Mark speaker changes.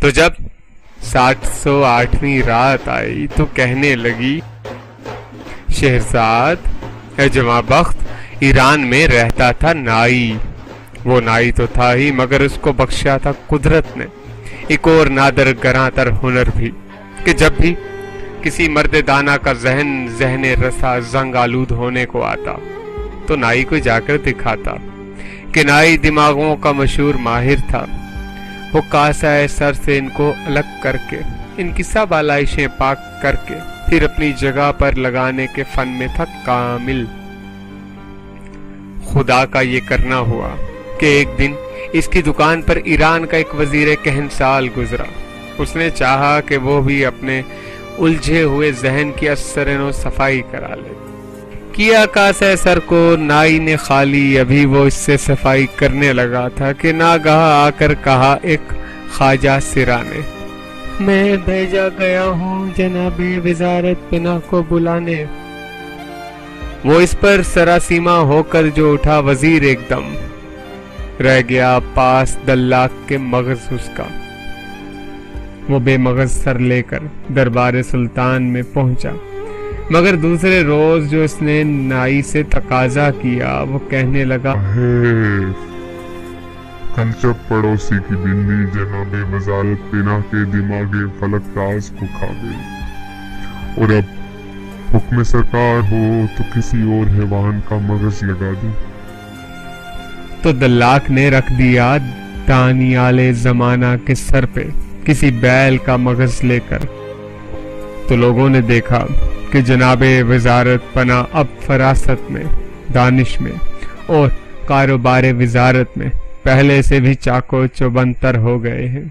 Speaker 1: تو جب 708ویں رات آئی تو کہنے لگی، شہرزاد اے جواں بخت، ایران میں رہتا تھا نائی۔ وہ نائی تو تھا ہی مگر اس کو بخشا تھا قدرت نے ایک اور نادر گراں تر ہنر بھی، کہ جب بھی کسی مرد دانا کا ذہن رسا زنگ آلود ہونے کو آتا تو نائی کو جا کر دکھاتا کہ نائی دماغوں کا مشہور ماہر تھا۔ وہ کاسہ سر سے ان کو الگ کر کے ان کی سب آلائشیں پاک کر کے پھر اپنی جگہ پر لگانے کے فن میں تھا کامل۔ خدا کا یہ کرنا ہوا کہ ایک دن اس کی دکان پر ایران کا ایک وزیر کہنسال گزرا۔ اس نے چاہا کہ وہ بھی اپنے الجھے ہوئے ذہن کی اثر صفائی کرا لے۔ کیا کاسہ سر کو نائی نے خالی، ابھی وہ اس سے صفائی کرنے لگا تھا کہ ناگہاں آ کر کہا ایک خواجہ سرا نے، میں بھیجا گیا ہوں جناب وزارت پناہ کو بلانے۔ وہ اس پر سراسیما ہو کر جو اٹھا، وزیر ایک دم رہ گیا پاس دلاک کے مغز اس کا۔ وہ بے مغز سر لے کر دربار سلطان میں پہنچا، مگر دوسرے روز جو اس نے نائی سے تقاضا کیا وہ کہنے لگا،
Speaker 2: کل جب پڑوسی کی بلی جناب وزارت پناہ کے دماغی فلک راز کو کھا گئی، اور اب حکم سرکار ہو تو کسی اور حیوان کا مغز لگا دوں۔
Speaker 1: تو دلاک نے رکھ دیا دانیال زمانہ کے سر پہ کسی بیل کا مغز لے کر۔ تو لوگوں نے دیکھا کہ جناب وزارت پناہ اب فراست میں، دانش میں اور کاروبار وزارت میں پہلے سے بھی چاقو چوبند تر ہو گئے ہیں۔